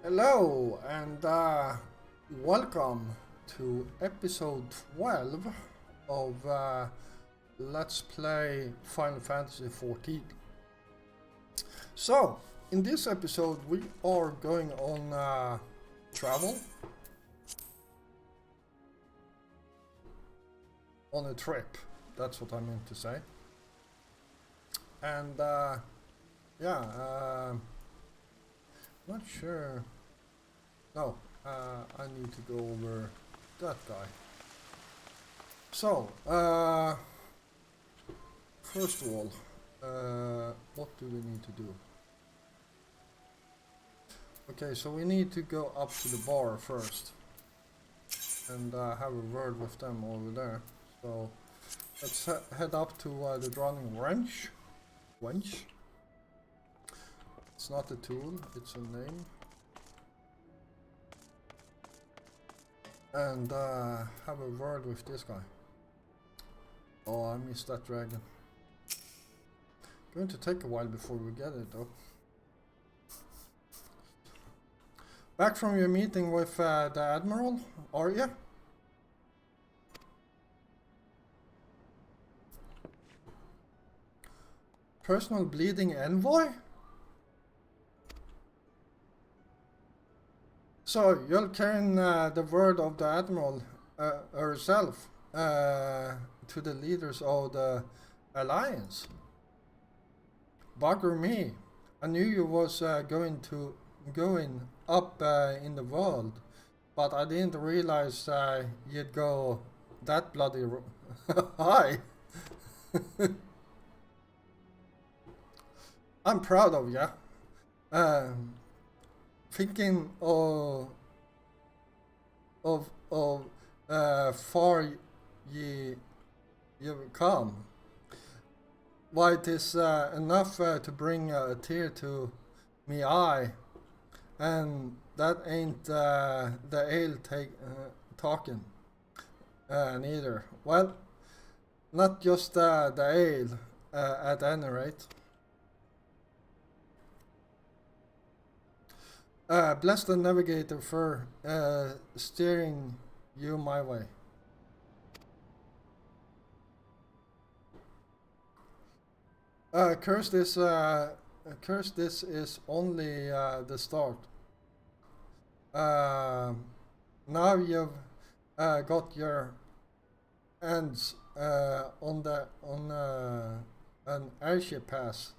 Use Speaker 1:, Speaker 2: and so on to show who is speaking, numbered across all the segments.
Speaker 1: Hello and welcome to episode 12 of Let's Play Final Fantasy XIV. So, in this episode we are going on travel, on a trip, that's what I meant to say. And not sure. No, I need to go over that guy. So, first of all, what do we need to do? Okay, so we need to go up to the bar first and have a word with them over there. So, let's head up to the Drowning Wench. It's not a tool, it's a name. And have a word with this guy. Oh, I missed that dragon. Going to take a while before we get it though. Back from your meeting with the Admiral, are you? Personal bleeding envoy? So, you're carrying the word of the Admiral herself to the leaders of the Alliance. Bugger me. I knew you was going up in the world, but I didn't realize you'd go that bloody high. I'm proud of ya. Thinking of far you've come. Why, it is enough to bring a tear to me eye, and that ain't the ale talking neither. Well, not just the ale at any rate. Bless the navigator for steering you my way. Curse this is only the start. Now you've got your hands on an airship pass.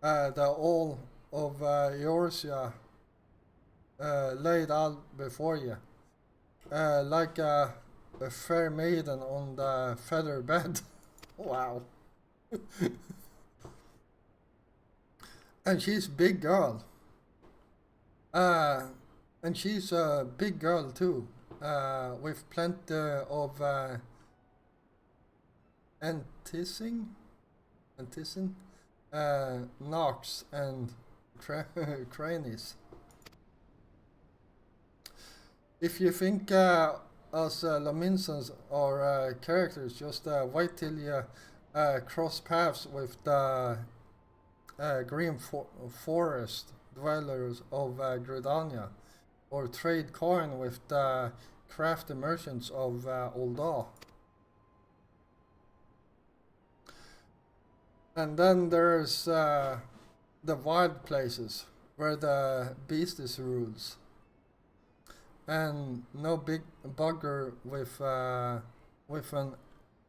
Speaker 1: The all of Eorzea laid out before you, like a fair maiden on the feather bed. Wow. And she's big girl. And she's a big girl too, with plenty of anticing, knocks and crannies. If you think us LOMINSAs are characters, just wait till you cross paths with the green forest dwellers of Gridania, or trade coin with the crafty merchants of Ul'dah. And then there's the wild places where the beasties rules. And no big bugger with an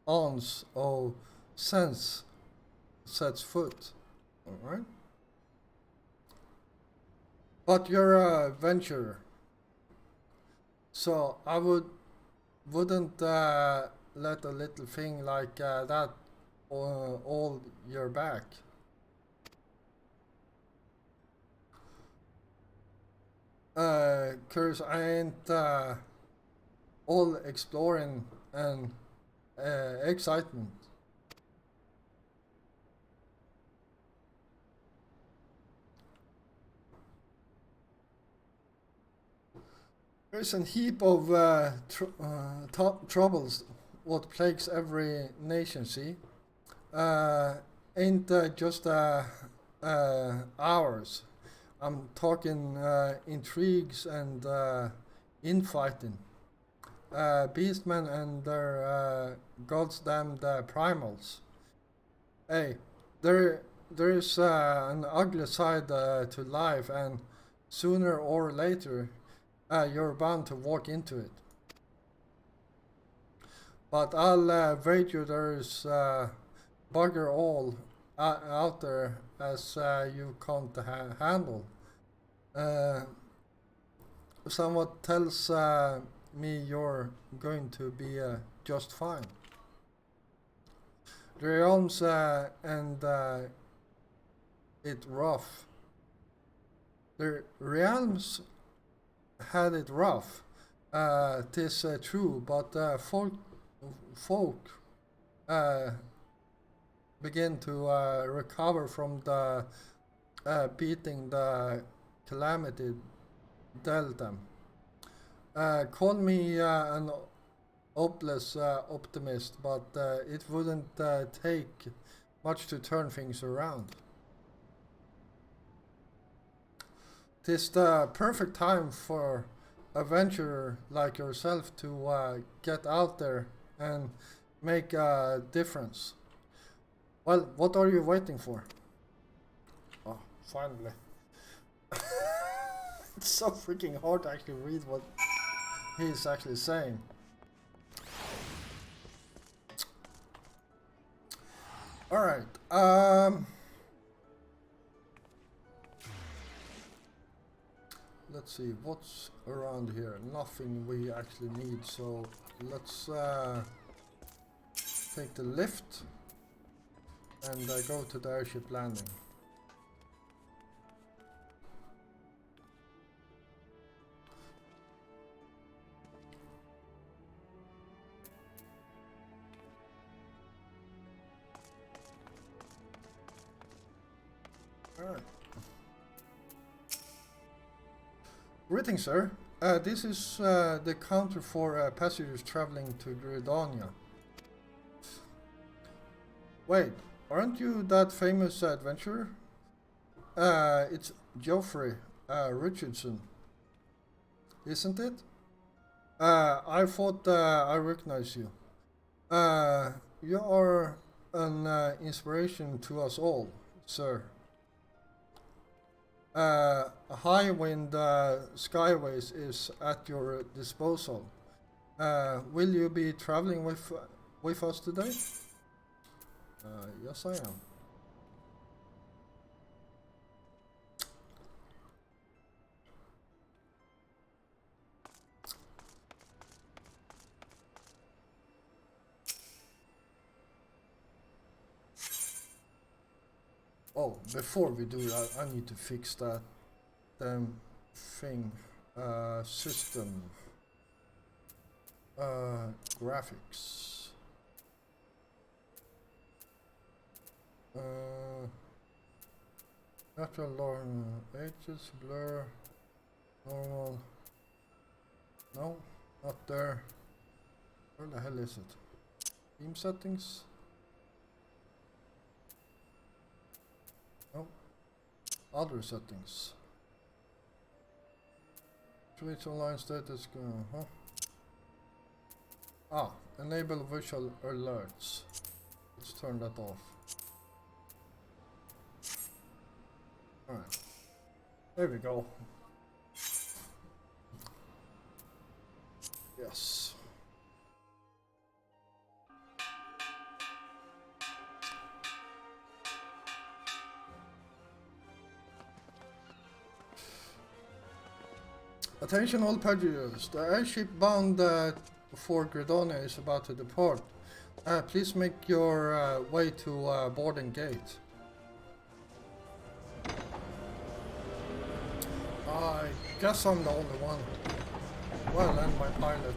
Speaker 1: ounce of sense sets foot. Alright? But you're a venturer. So I wouldn't let a little thing like that hold your back. Cause I ain't all exploring and excitement. There's a heap of troubles what plagues every nation, see? Ain't just ours. I'm talking intrigues and infighting. Beastmen and their goddamned primals. Hey, there is an ugly side to life, and sooner or later, you're bound to walk into it. But I'll wager there's bugger all out there as you can't handle. Somewhat tells me you're going to be just fine. The realms and it rough. The realms had it rough. 'Tis true, but folk begin to recover from the beating the calamity dealt them. Call me an hopeless optimist, but it wouldn't take much to turn things around. 'Tis the perfect time for a venturer like yourself to get out there and make a difference. Well, what are you waiting for? Oh, finally. It's so freaking hard to actually read what he's actually saying. Alright, let's see, what's around here? Nothing we actually need, so let's take the lift and go to the airship landing. Alright. Greetings, sir. This is the counter for passengers traveling to Gredonia. Wait, aren't you that famous adventurer? It's Geoffrey Richardson, isn't it? I thought I recognized you. You are an inspiration to us all, sir. High wind skyways is at your disposal. Will you be traveling with us today? Yes, I am. Oh, before we do that, I need to fix that damn thing. System. Graphics. Natural learn ages, blur, normal. No, not there. Where the hell is it? Theme settings? No. Other settings. Switch online status. Huh? Ah, enable visual alerts. Let's turn that off. Alright. There we go. Yes. Attention all passengers. The airship bound for Gredonia is about to depart. Please make your way to boarding gate. I guess I'm the only one. Well, and my pilot.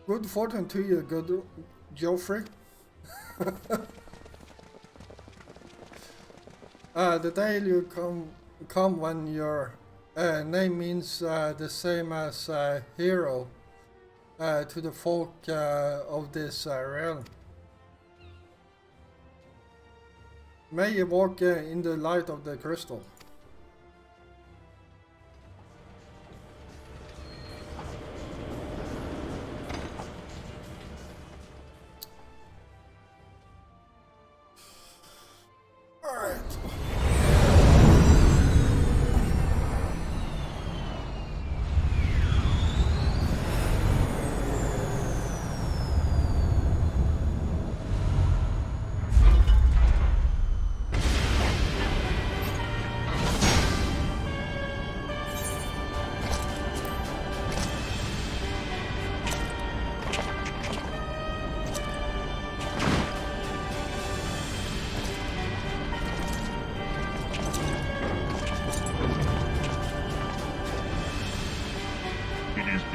Speaker 1: Good fortune to you, good Geoffrey. The day you come when your name means the same as hero to the folk of this realm. May you walk in the light of the crystal.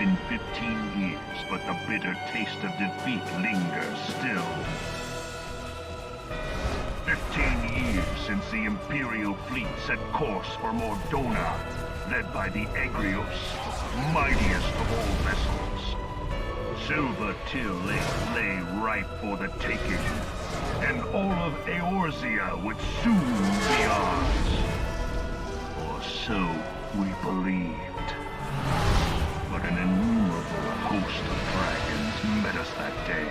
Speaker 2: been 15 years, but the bitter taste of defeat lingers still. 15 years since the Imperial fleet set course for Mordona, led by the Egrios, mightiest of all vessels. Silver Till lay ripe for the taking, and all of Eorzea would soon be ours. Or so we believed. But an innumerable host of dragons met us that day,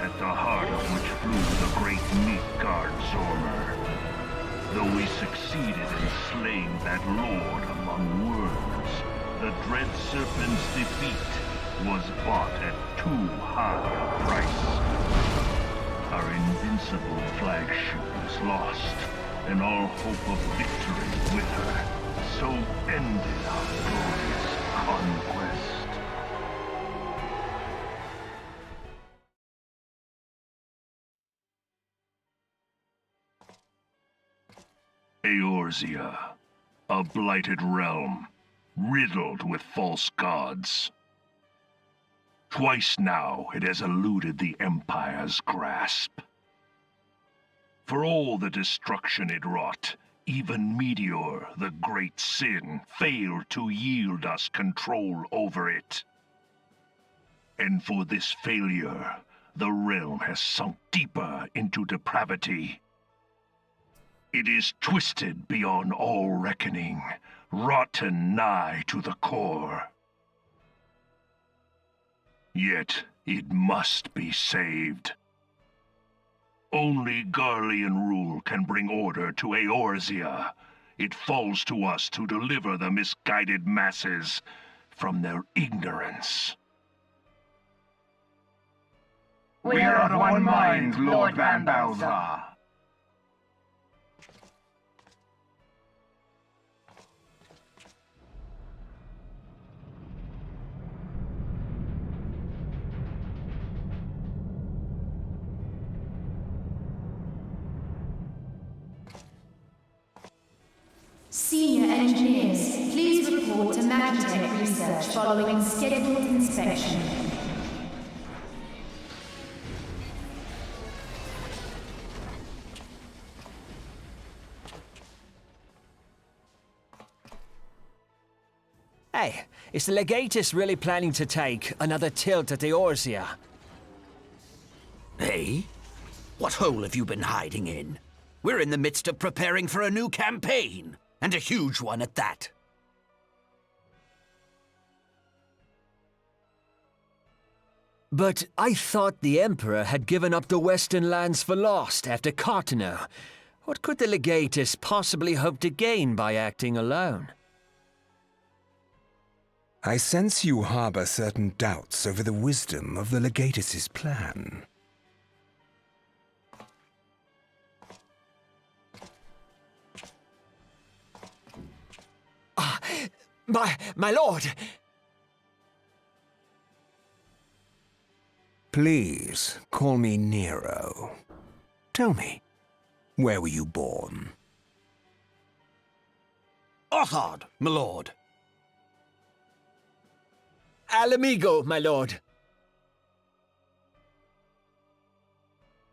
Speaker 2: at the heart of which flew the great Midgard Zormer. Though we succeeded in slaying that lord among worms, the dread serpent's defeat was bought at too high a price. Our invincible flagship was lost, and all hope of victory with her. So ended our glorious conquest. Eorzea, a blighted realm, riddled with false gods. Twice now it has eluded the Empire's grasp. For all the destruction it wrought, even Meteor, the great sin, failed to yield us control over it. And for this failure, the realm has sunk deeper into depravity. It is twisted beyond all reckoning, rotten nigh to the core. Yet it must be saved. Only Garlean rule can bring order to Eorzea. It falls to us to deliver the misguided masses from their ignorance.
Speaker 3: We are of one mind, Lord Van Balthar.
Speaker 4: Senior engineers, please report to Magitech Research following scheduled inspection.
Speaker 5: Hey, is the Legatus really planning to take another tilt at Eorzea?
Speaker 6: Hey? What hole have you been hiding in? We're in the midst of preparing for a new campaign, and a huge one at that.
Speaker 5: But I thought the Emperor had given up the Western lands for lost after Cartano. What could the Legatus possibly hope to gain by acting alone?
Speaker 7: I sense you harbor certain doubts over the wisdom of the Legatus's plan.
Speaker 5: My lord!
Speaker 7: Please, call me Nero. Tell me, where were you born?
Speaker 6: Othard, my lord.
Speaker 5: Alamigo, my lord.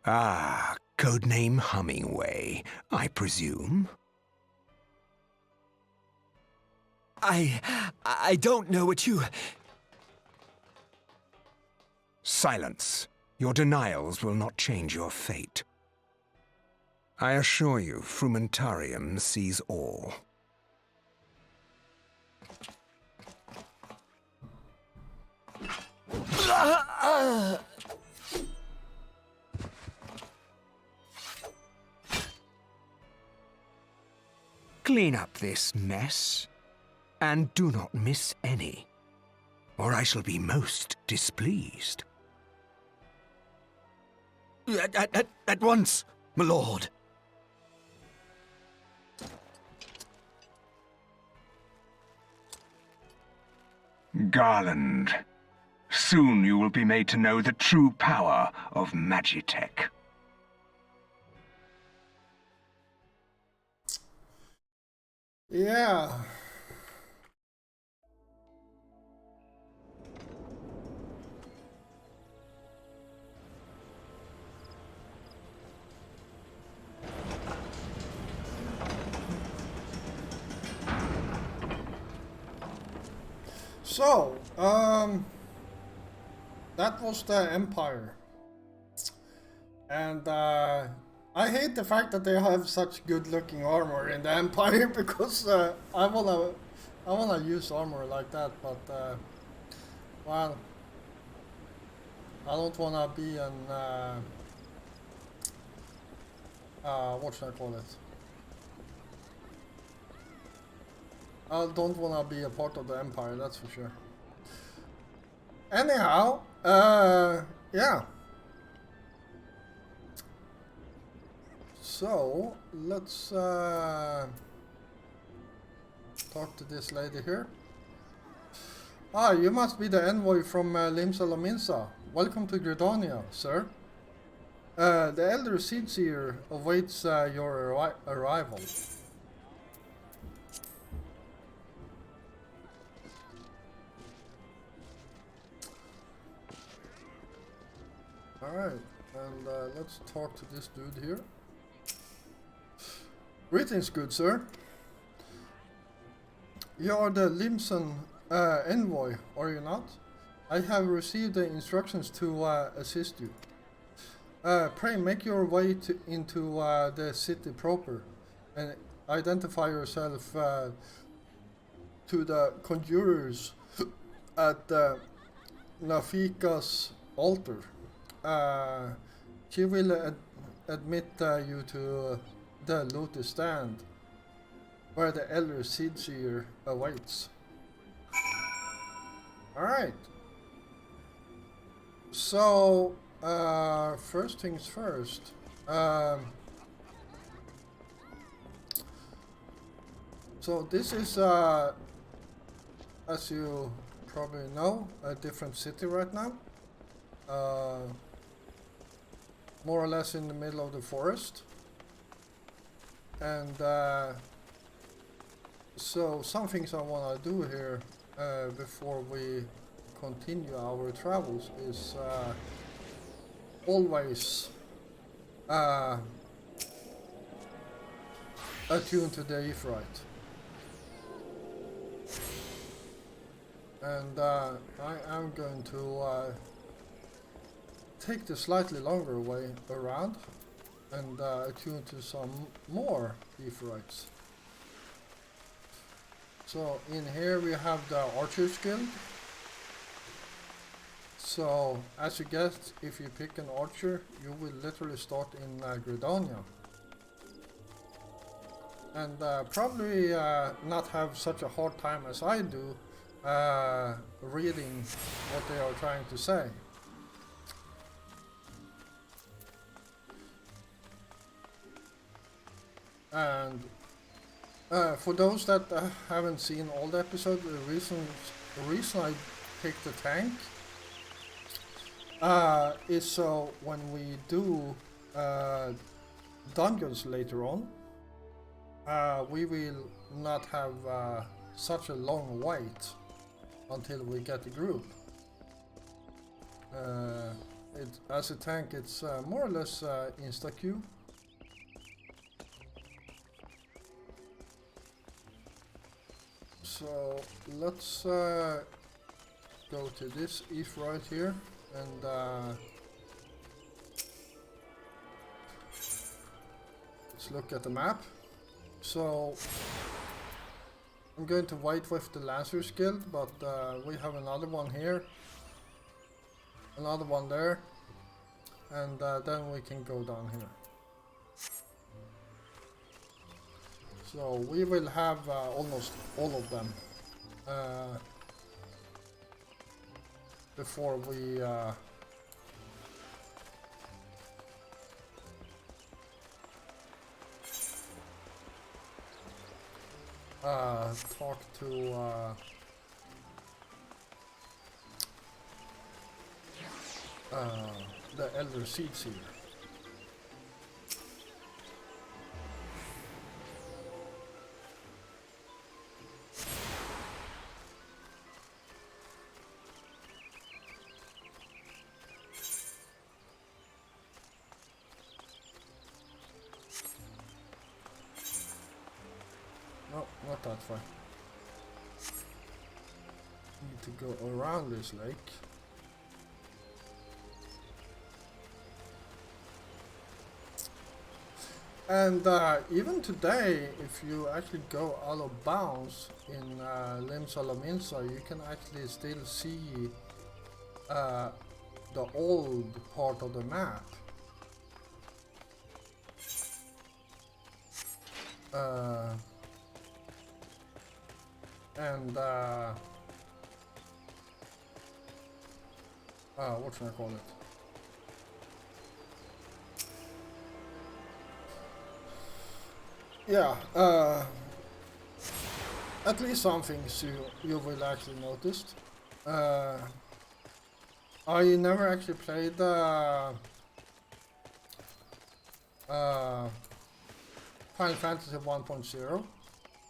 Speaker 7: Ah, codename Hummingway, I presume?
Speaker 5: I don't know what you...
Speaker 7: Silence. Your denials will not change your fate. I assure you, Frumentarium sees all. Clean up this mess, and do not miss any, or I shall be most displeased.
Speaker 6: At once, my lord.
Speaker 3: Garland. Soon you will be made to know the true power of Magitech.
Speaker 1: Yeah. So, that was the Empire. And I hate the fact that they have such good-looking armor in the Empire because I wanna use armor like that, but well, I don't wanna be an what should I call it? I don't wanna be a part of the Empire, that's for sure. Anyhow, yeah. So, let's talk to this lady here. Ah, you must be the envoy from LIMSA LOMINSA. Welcome to Gridania, sir. The Elder Seedseer awaits your arrival. Alright, and let's talk to this dude here. Greetings, good sir. You are the LIMSA envoy, are you not? I have received the instructions to assist you. Pray make your way into the city proper and identify yourself to the conjurers at Nafika's altar. She will admit you to the Lotus Stand, where the Elder Seedseer awaits. Alright. So, first things first. So this is, as you probably know, a different city right now. More or less in the middle of the forest. And so some things I want to do here before we continue our travels is always attune to the Ifrit. And I am going to take the slightly longer way around and attune to some more Ifrites. So in here we have the Archer's Guild. So as you guessed, if you pick an archer, you will literally start in Gridania. And probably not have such a hard time as I do reading what they are trying to say. And for those that haven't seen all the episodes, the reason I picked the tank is so when we do dungeons later on, we will not have such a long wait until we get the group. As a tank, it's more or less insta-queue. So let's go to this if right here and let's look at the map. So I'm going to wait with the Lancers Guild, but we have another one here, another one there, and then we can go down here. So we will have almost all of them before we talk to the Elder Seeds here. No, not that far. Need to go around this lake. And even today, if you actually go out of bounds in LIMSA LOMINSA, you can actually still see the old part of the map. And what should I call it? Yeah, at least some things you will actually notice. I never actually played Final Fantasy 1.0,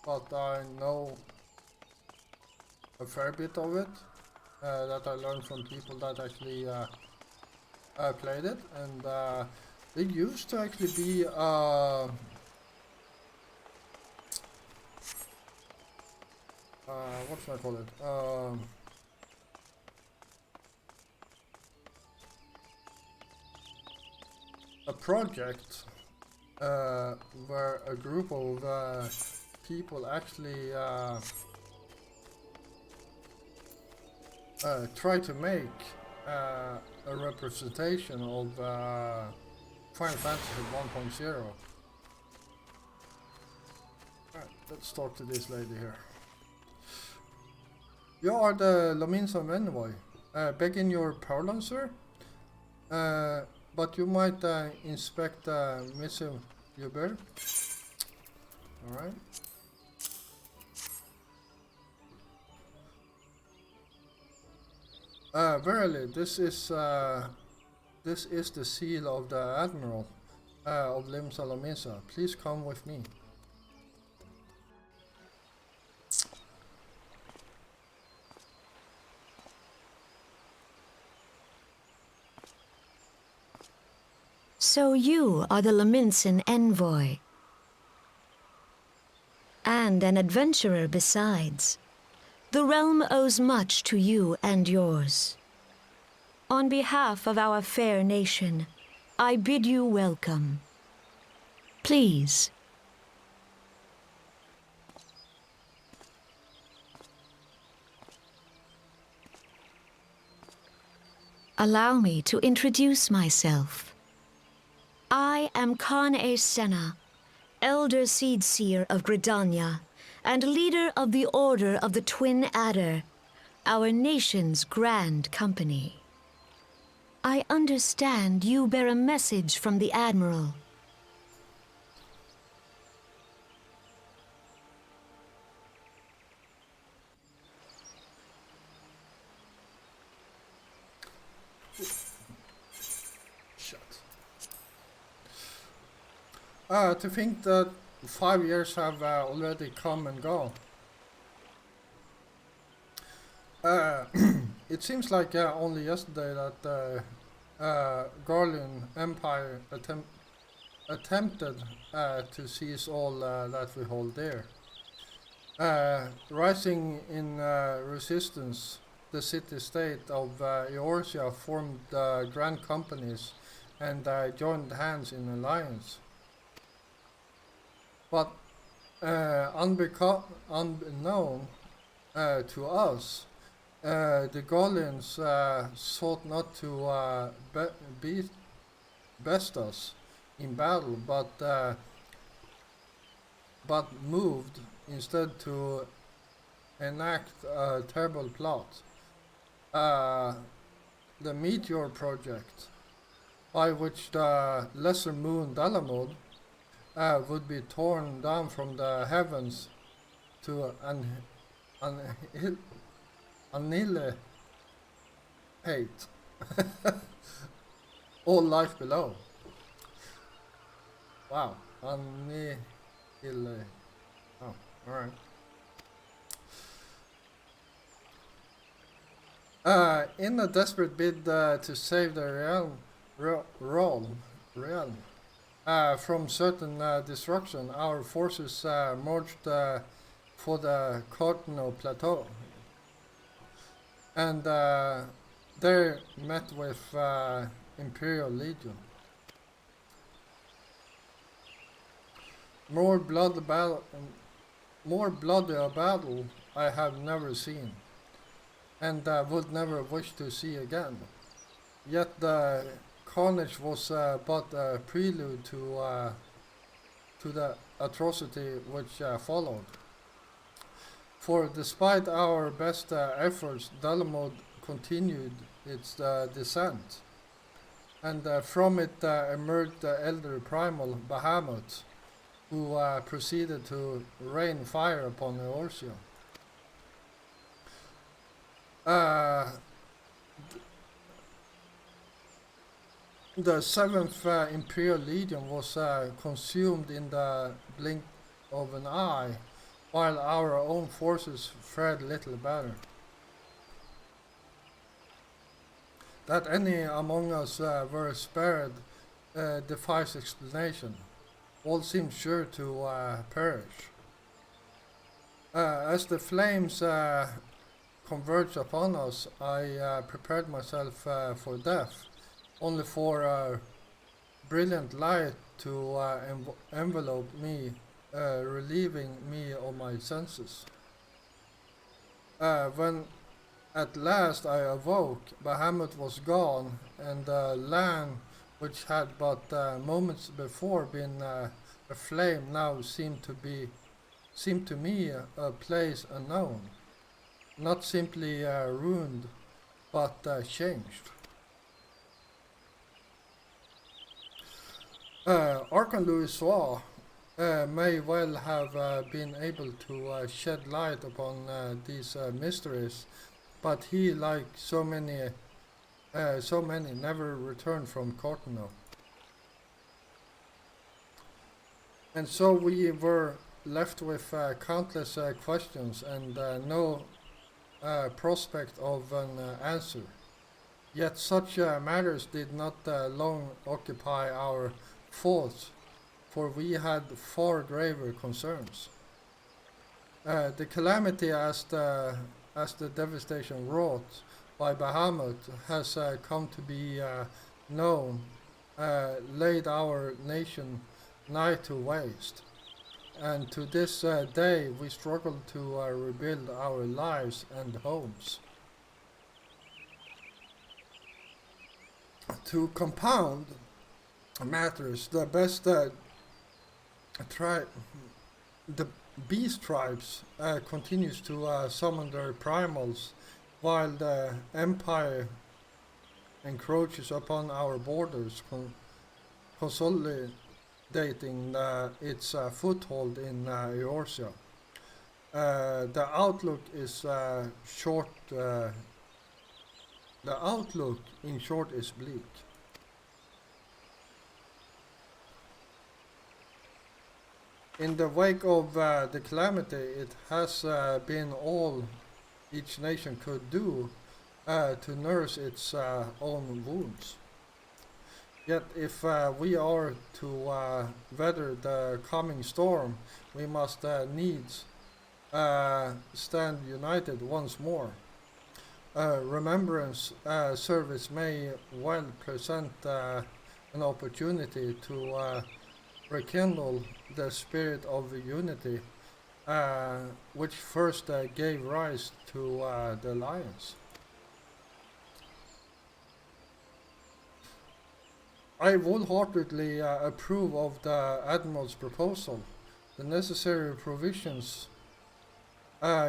Speaker 1: but I know a fair bit of it that I learned from people that actually played it, and it used to actually be what should I call it? A project where a group of people actually try to make a representation of Final Fantasy 1.0. Alright, let's talk to this lady here. You are the LOMINSA envoy. Begin your pardon, sir. But you might inspect Mr. Hubert. Alright. Verily, this is the seal of the Admiral of LIMSA LOMINSA. Please come with me.
Speaker 8: So you are the LOMINSAN envoy. And an adventurer besides. The realm owes much to you and yours. On behalf of our fair nation, I bid you welcome. Please. Allow me to introduce myself. I am Khan-E Senna, Elder Seedseer of Gridania, and leader of the Order of the Twin Adder, our nation's grand company. I understand you bear a message from the Admiral.
Speaker 1: To think that 5 years have already come and gone. It seems like only yesterday that the Garlean Empire attempted to seize all that we hold dear. Rising in resistance, the city-state of Eorzea formed grand companies and joined hands in alliance. But unbeknown to us, the Garleans sought not to best us in battle, but moved instead to enact a terrible plot, the Meteor Project, by which the lesser moon Dalamod would be torn down from the heavens to annihilate all life below. Wow, annihilate. Oh, alright. In a desperate bid to save the realm from certain destruction, our forces marched for the Cardinal Plateau, and there met with Imperial Legion. More bloody a battle I have never seen, and would never wish to see again. Yet the carnage was but a prelude to the atrocity which followed. For despite our best efforts, Dalamod continued its descent, and from it emerged the elder primal Bahamut, who proceeded to rain fire upon Eorzea. The 7th Imperial Legion was consumed in the blink of an eye, while our own forces fared little better. That any among us were spared defies explanation. All seemed sure to perish. As the flames converged upon us, I prepared myself for death, only for a brilliant light to envelope me, relieving me of my senses. When at last I awoke, Bahamut was gone, and the land which had but moments before been aflame now seemed to me a place unknown, not simply ruined, but changed. Archon Louisoix may well have been able to shed light upon these mysteries, but he, like so many, never returned from Cortino. And so we were left with countless questions and no prospect of an answer. Yet such matters did not long occupy our thoughts, for we had far graver concerns. The calamity as the devastation wrought by Bahamut has come to be known, laid our nation nigh to waste, and to this day we struggle to rebuild our lives and homes. To compound matters, the beast tribes continues to summon their primals, while the empire encroaches upon our borders, consolidating its foothold in Eorzea. The outlook in short is bleak. In the wake of the calamity, it has been all each nation could do to nurse its own wounds. Yet if we are to weather the coming storm, we must needs stand united once more. Remembrance service may well present an opportunity to rekindle the spirit of unity which first gave rise to the alliance. I wholeheartedly approve of the Admiral's proposal. The necessary provisions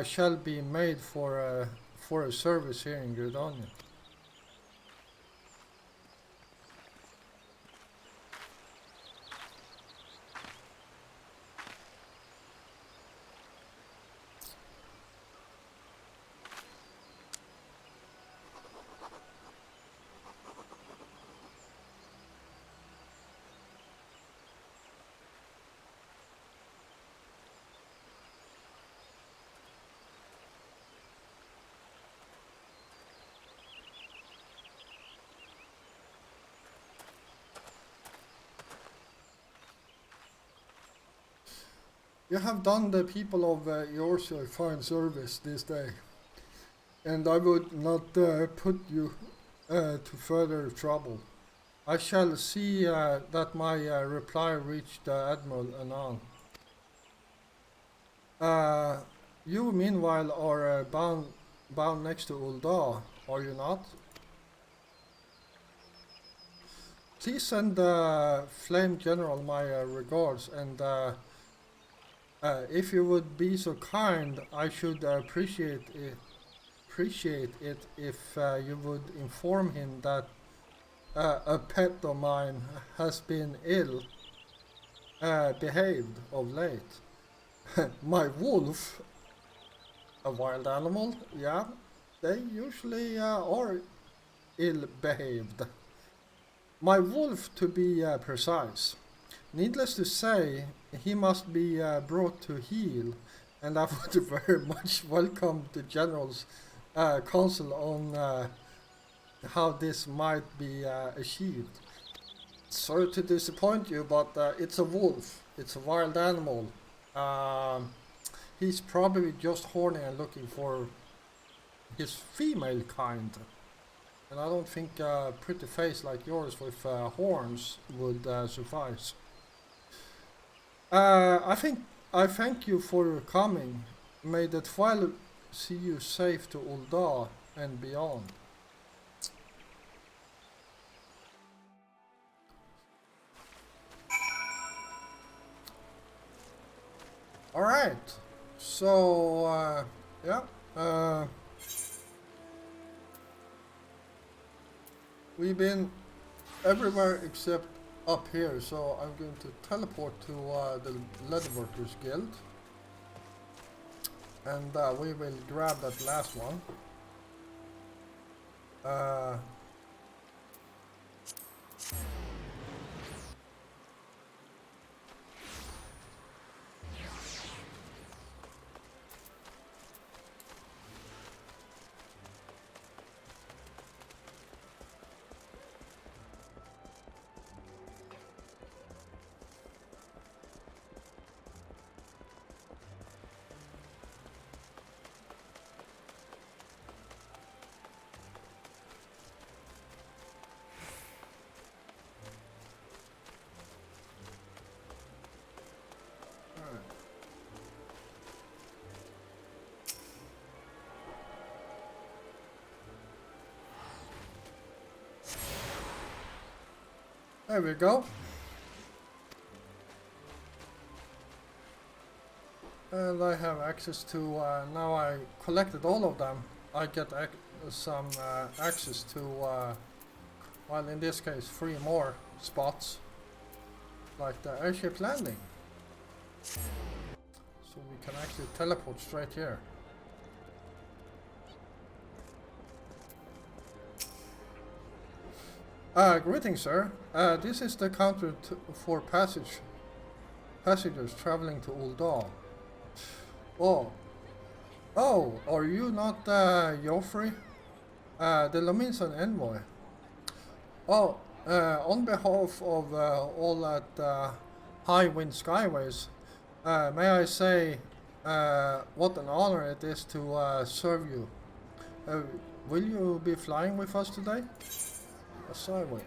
Speaker 1: shall be made for a service here in Gridania. You have done the people of Eorzea a fine service this day, and I would not put you to further trouble. I shall see that my reply reached the Admiral anon. You meanwhile are bound next to Ul'dah, are you not? Please send the Flame General my regards, and if you would be so kind, I should appreciate it if you would inform him that a pet of mine has been ill behaved of late. My wolf, a wild animal, yeah, they usually are ill behaved. My wolf, to be precise. Needless to say, he must be brought to heel, and I would very much welcome the General's counsel on how this might be achieved. Sorry to disappoint you, but it's a wolf. It's a wild animal. He's probably just horny and looking for his female kind. And I don't think a pretty face like yours with horns would suffice. I thank you for coming. May the THAL see you safe to Ul'dah and beyond. Alright, so yeah, we've been everywhere except up here, so I'm going to teleport to the Leatherworkers Guild, and we will grab that last one. There we go. And I have access to, now I collected all of them, I get some access to, well, in this case 3 more spots, like the airship landing. So we can actually teleport straight here. Greetings, sir. This is the counter for passage passengers traveling to Uldar. Oh. Oh, are you not Joffrey? The LOMINSA envoy. Oh, on behalf of all at High Wind Skyways, may I say what an honor it is to serve you. Will you be flying with us today? A Skyway.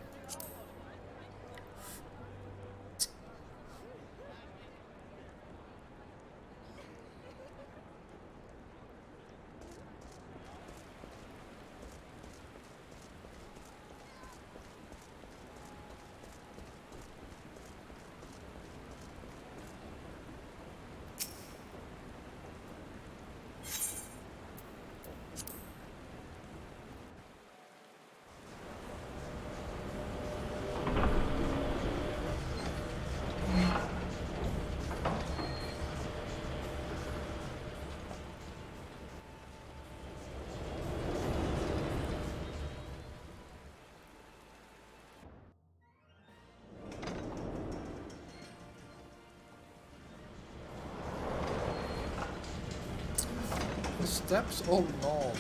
Speaker 1: The steps of NALD.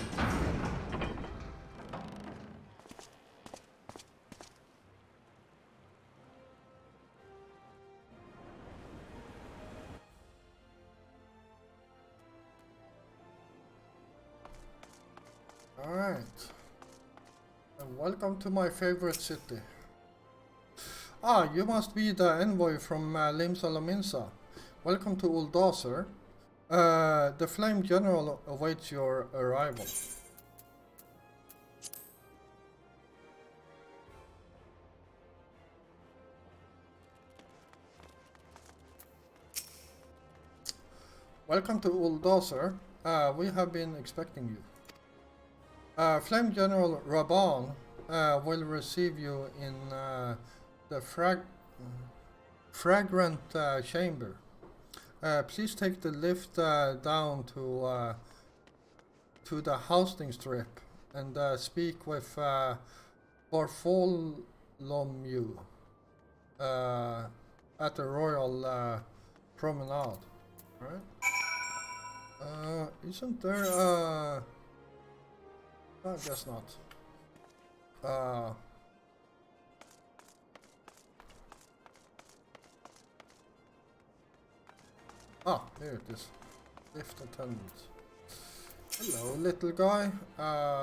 Speaker 1: Alright. And welcome to my favorite city. Ah, you must be the envoy from LIMSA LOMINSA. Welcome to Uldar, sir. The Flame General awaits your arrival. Welcome to Uldar, sir. We have been expecting you. Flame General Raban will receive you in the fragrant chamber. Please take the lift down to the housing strip and speak with Bartholomew at the Royal Promenade. Alright. Isn't there I guess not. There it is. Lift attendant. Hello, little guy.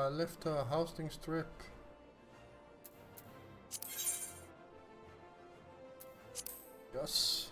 Speaker 1: Lift to a housing strip. Yes.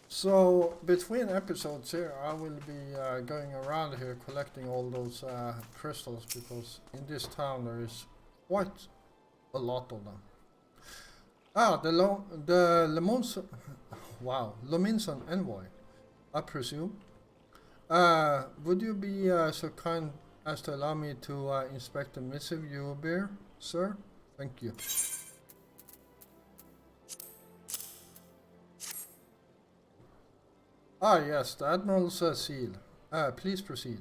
Speaker 1: So, between episodes here, I will be going around here collecting all those crystals, because in this town there is quite a lot of them. The LOMINSA, wow, LOMINSA envoy, I presume. Would you be so kind as to allow me to inspect the missive you bear, sir? Thank you. Ah, yes, the Admiral's seal. Please proceed.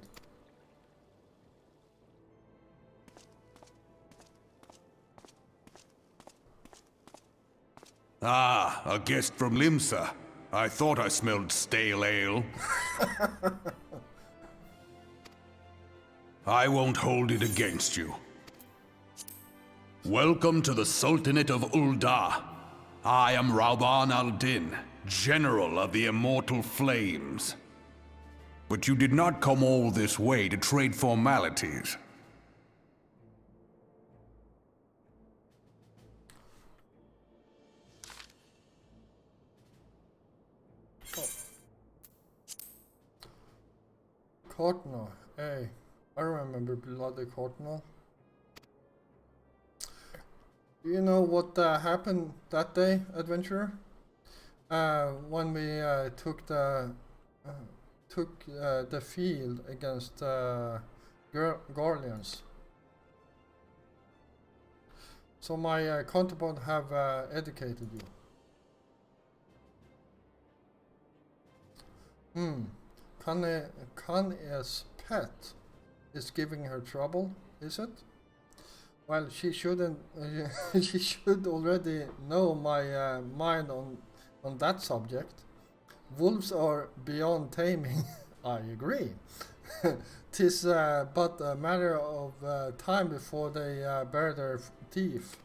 Speaker 9: Ah, a guest from LIMSA. I thought I smelled stale ale. I won't hold it against you. Welcome to the Sultanate of Uldar. I am Rauban al-Din, General of the Immortal Flames. But you did not come all this way to trade formalities.
Speaker 1: Cortner, hey. I remember Bloody Cardinal. You know what happened that day, adventurer? When we took the field against Guardians. So my counterpart have educated you. Kanye's pet is giving her trouble, is it? Well, she shouldn't. She should already know my mind on that subject. Wolves are beyond taming. I agree. 'Tis but a matter of time before they bare their teeth.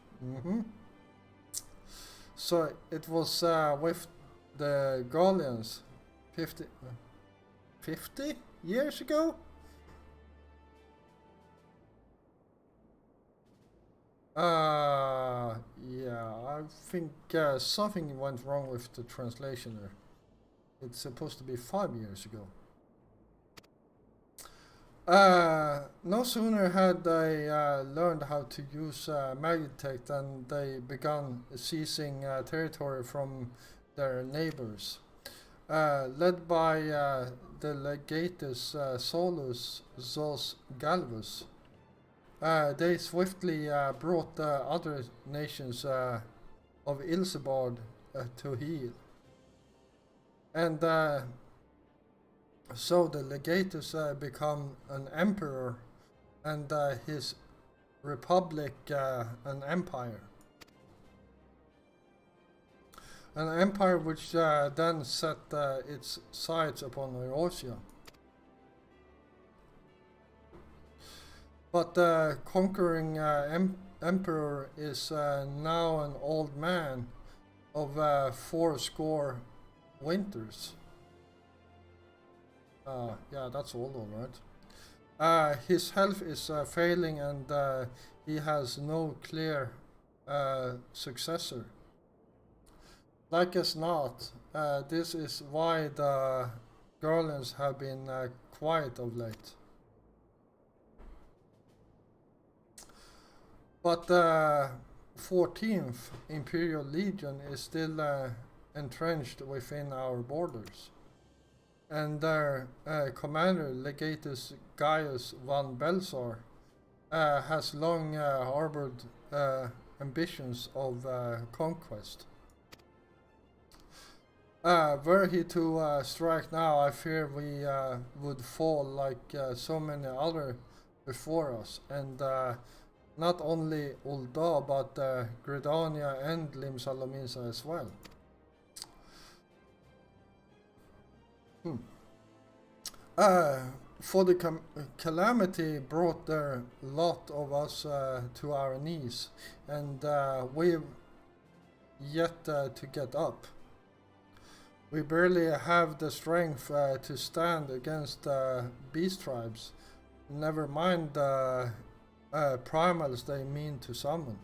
Speaker 1: So it was with the Gallians 50 years ago? Yeah, I think something went wrong with the translation there. It's supposed to be 5 years ago. No sooner had they learned how to use Magitech than they began seizing territory from their neighbors. Led by the legatus Solus Zos Galvus, they swiftly brought the other nations of Ilsebard to heel. And so the legatus become an emperor, and his republic an empire. An empire which then set its sights upon Eurasia. But the conquering emperor is now an old man of 80 winters. Yeah, that's old, alright. His health is failing, and he has no clear successor. Like as not, this is why the Garlands have been quiet of late. But the 14th Imperial Legion is still entrenched within our borders. And their commander, Legatus Gaius von Belsar, has long harbored ambitions of conquest. Were he to strike now, I fear we would fall like so many other before us, and not only Ulda, but Gridania and LIMSA LOMINSA as well. For the calamity brought their lot of us to our knees, and we've yet to get up. We barely have the strength to stand against beast tribes, never mind the primals they mean to summon.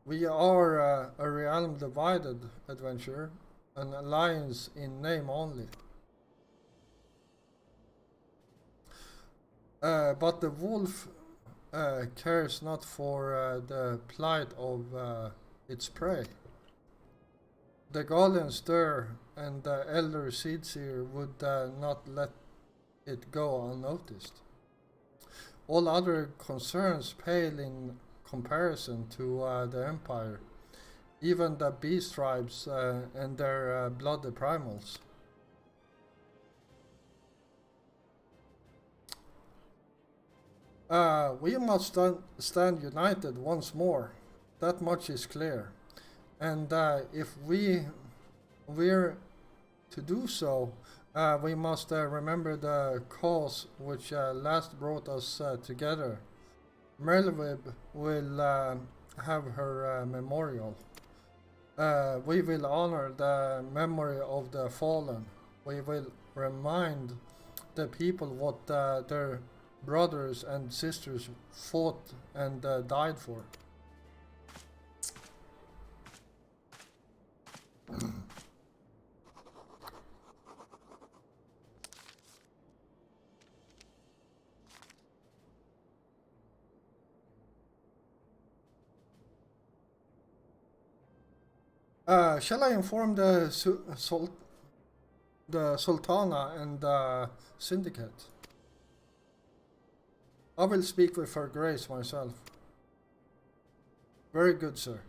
Speaker 1: We are a realm divided, adventurer, an alliance in name only. But the wolf cares not for the plight of its prey. The Gallians stir, and the elder Seedseer would not let it go unnoticed. All other concerns pale in comparison to the Empire, even the beast tribes and their bloody primals. We must stand united once more, that much is clear. And if we're to do so, we must remember the cause which last brought us together. Merlwib will have her memorial. We will honor the memory of the fallen. We will remind the people what their brothers and sisters fought and died for. Shall I inform the Sultana and the Syndicate? I will speak with Her Grace myself. Very good, sir.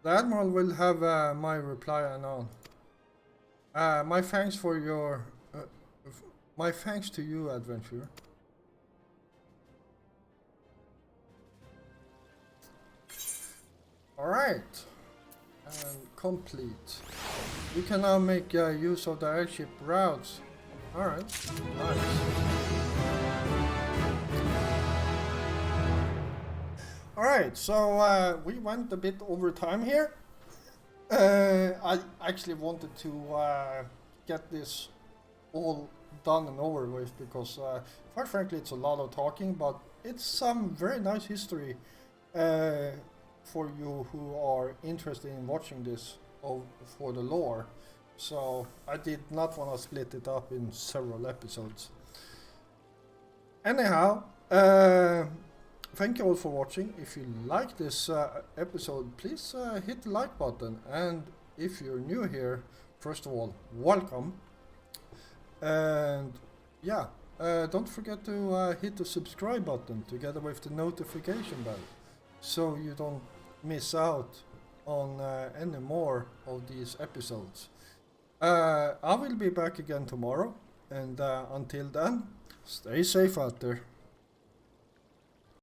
Speaker 1: The Admiral will have my reply anon. My thanks for your... my thanks to you, adventurer. Alright. And complete. We can now make use of the airship routes. Alright. Nice. Alright, so we went a bit over time here. I actually wanted to get this all done and over with because quite frankly it's a lot of talking, but it's some very nice history for you who are interested in watching this for the lore. So I did not want to split it up in several episodes. Anyhow, thank you all for watching. If you like this episode, please hit the like button. And if you're new here, first of all, welcome. And yeah, don't forget to hit the subscribe button together with the notification bell, so you don't miss out on any more of these episodes. I will be back again tomorrow, and until then, stay safe out there.